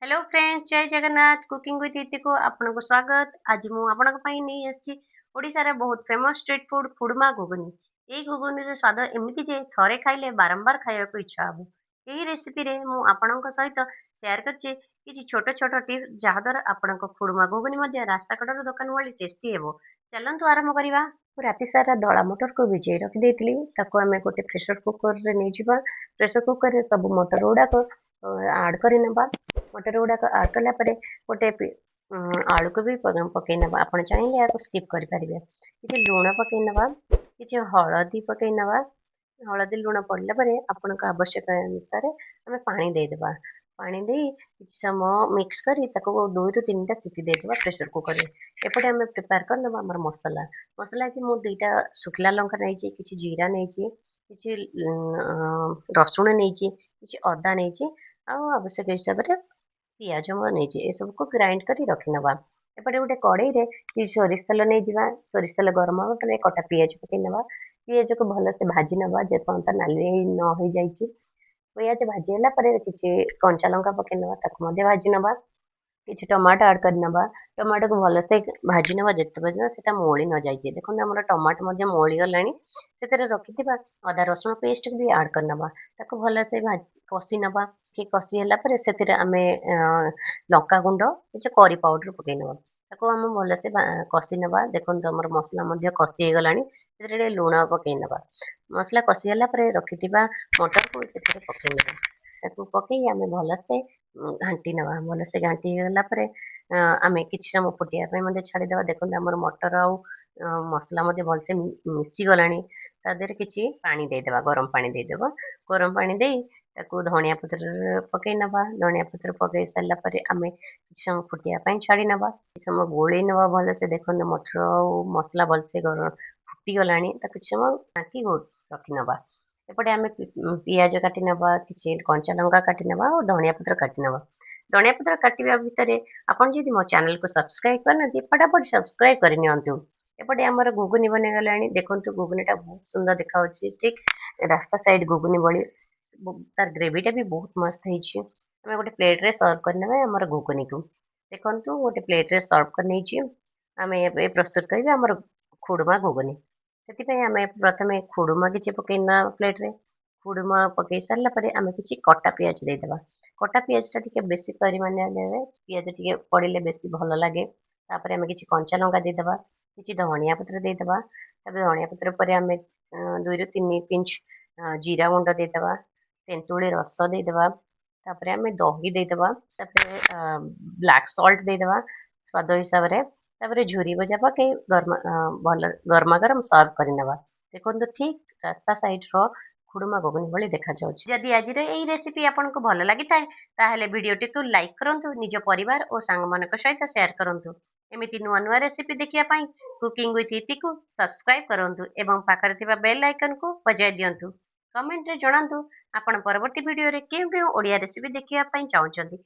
Hello friends, जय Jagannath. Cooking with इति को आपनको स्वागत। आज मु आपनक पई नै आछि ओडिसा रे बहुत फेमस स्ट्रीट फूड फुडमा घुगुनी। एई घुगुनी रे स्वाद एमिति जे थरे खाइले बारंबार खाइबा को इच्छा हबो। एई रेसिपी रे मु आपनक सहित शेयर करछि किछि छोट छोट टिप्स जहा द्वारा आपनक फुडमा घुगुनी मध्ये रास्ता कड़र दुकान वाली टेस्टी हेबो। चलंतु आरंभ करिवा। राति सारा धळा मटर को भिजै रखि देइतिली। ताको आमे गोटे प्रेशर कुकर रे नै जिबा। प्रेशर कुकर रे सब मटर गुडा को ऐड करि नेबा। मटर गुड़ाक आड कला परे गोटे आलू को भी पकई नवा। आपण चाहिए या स्किप करेंगे। किसी लुण पकई नवा, किसी हलदी पकई नवा। हलदी लुण पड़ला परे आपण आवश्यक अनुसार आम पानी देदेबा। पानी दे किसी समय मिक्स करी ताको 2 ରୁ 3ଟା सीटी देदेबा प्रेशर कुकर रे। एपटे आम प्रिपेयर कर नवा हमर मसला। मसला कि मु 2टा सुखला लंका नहीं किसी जीरा नहीं किसी रसुण नहीं किसी अदा नहीं आउ आवश्यक हिसाब से पियाज नहीं ए सबको ग्राइंड करी रखी नवा। एपटे गोटे कड़ई रे कि सोरिष तेल नहीं जिबा। सोरिष तेल गरम हो तले कटा पियाज पकई नवा। पियाज को भल से भाजी नवा जे पर्यंत नाली न हो जाइछि। पियाज भाजी होला परे किछि कंचा लंका पकई नवा ताको मध्ये भाजी नवा। किछि टमाटो ऐड कर नवा। टमाटो को भल से भाजी नवा जेते पର୍ଯ୍यंत सेटा मोळी न जाइछि। देखो हमर टमाटो मध्ये मोळी गलानी। सेतरे रखिथिबा अदा रसुण पेस्ट भी ऐड कर नवा। ताको भल से कसी नवा। कि कसी होला परे सेतिरे आमे लंका गुंड किछि करी पाउडर पकई नवा। ताको हम भल से कसी नवा। देखो हमर मसला मध्ये कसी हे गलानी। सेतिरे लूण पकई नवा। मसला कसी होला परे रखिथिबा मटर को सेतिरे पकई नवा। ताको पकई आमे भल से घांटी नवा। भल से घांटी गला परे आमे किछि समय फुटिया पे मध्ये छाडी देबा। देखो हमर मटर आउ मसला मध्ये भल से मिसी गलानी। ता देहरे किछि पानी दे देबा, गरम पानी दे देबा। गरम पानी देई ताकू धनिया पत्र पकई नवा। धनिया पत्र पकई सारला परे आमे किछि समय फुटिया ପାଇଁ छाडी नवा। किछि समय गोळेई नवा भल से। देखो मटर आउ मसला भल से गरम फुटी गलानी। ता किछि समय ढांकी रखि नवा। एपटे आमे पियाज काटी नवा, किछि कंचा लंका काटी नवा और धनिया पत्र काटी नवा। धनिया पत्र काटिबा भितरे आपण जदि मो चैनल को सब्सक्राइब करनथि फटाफट सब्सक्राइब करि नियंतु। एपटे हमर घुगुनी बने गलानी। देखंतु घुगुनीटा बहुत सुंदर देखा होछि। ठीक रास्ता साइड घुगुनी बळी तार ग्रेवीटा भी बहुत मस्त ହେଇଛି। ଆମେ ଗୋଟେ ପ୍ଲେଟ୍ରେ ସର୍ଭ କରିନେବା ଆମର ଘୁଗୁନିକୁ। ଦେଖନ୍ତୁ ଗୋଟେ ପ୍ଲେଟ୍ରେ ସର୍ଭ କରିନେଇଛି। ଆମେ ଏବେ ପ୍ରସ୍ତୁତ କରିବା ଆମର ଖୁଡ଼ୁମା ଘୁଗୁନି। ସେଥିପାଇଁ ଆମେ ପ୍ରଥମେ ଖୁଡ଼ୁମା କିଛି ପକେଇନା ପ୍ଲେଟ୍ରେ। ଖୁଡ଼ୁମା ପକେଇ ସାରିଲା ପରେ ଆମେ କିଛି କଟା ପିଆଜ ଦେଇଦେବା। କଟା ପିଆଜଟା ଟିକେ ବେଶୀ ପରିମାଣରେ ପିଆଜ ଟିକେ ପଡ଼ିଲେ ବେଶୀ ଭଲ ଲାଗେ। ତାପରେ ଆମେ କିଛି କଞ୍ଚା ଲଙ୍କା ଦେଇଦେବା। କିଛି ଧଣିଆ ପତ୍ର ଦେଇଦେବା। ତାପରେ ଧଣିଆ ପତ୍ର ପରେ ଆମେ 2 ରୁ 3 ପିଞ୍ଚ ଜିରା ଗୁଣ୍ଡ ଦେଇଦେବା। ତେନ୍ତୁଳି ରସ ଦେଇଦେବା। ତାପରେ ଆମେ ଦହି ଦେଇଦେବା। ତାପରେ ବ୍ଲାକ୍ ସଲ୍ଟ ଦେଇଦେବା ସ୍ୱାଦ ହିସାବରେ। ତାପରେ ଝୁରି ଭଜା ପକେଇ ଭଲ ଗରମା ଗରମ ସର୍ଭ କରିନେବା। ଦେଖନ୍ତୁ ଠିକ୍ ରାସ୍ତା ସାଇଡ୍‌ର ଖୁଡ଼ୁମା ଘୁଗୁନି ଭଳି ଦେଖାଯାଉଛି। ଯଦି ଆଜିର ଏଇ ରେସିପି ଆପଣଙ୍କୁ ଭଲ ଲାଗିଥାଏ ତାହେଲେ ଭିଡ଼ିଓଟିକୁ ଲାଇକ୍ କରନ୍ତୁ, ନିଜ ପରିବାର ଓ ସାଙ୍ଗମାନଙ୍କ ସହିତ ସେୟାର କରନ୍ତୁ। ଏମିତି ନୂଆ ନୂଆ ରେସିପି ଦେଖିବା ପାଇଁ କୁକିଂ ୱିଥ୍ ଇତିକୁ ସବସ୍କ୍ରାଇବ୍ କରନ୍ତୁ ଏବଂ ପାଖରେ ଥିବା ବେଲ୍ ଆଇକନ୍‌କୁ ବଜାଇ ଦିଅନ୍ତୁ। କମେଣ୍ଟରେ ଜଣାନ୍ତୁ ଆପଣ ପରବର୍ତ୍ତୀ ଭିଡ଼ିଓରେ କେଉଁ କେଉଁ ଓଡ଼ିଆ ରେସିପି ଦେଖିବା ପାଇଁ ଚାହୁଁଛନ୍ତି।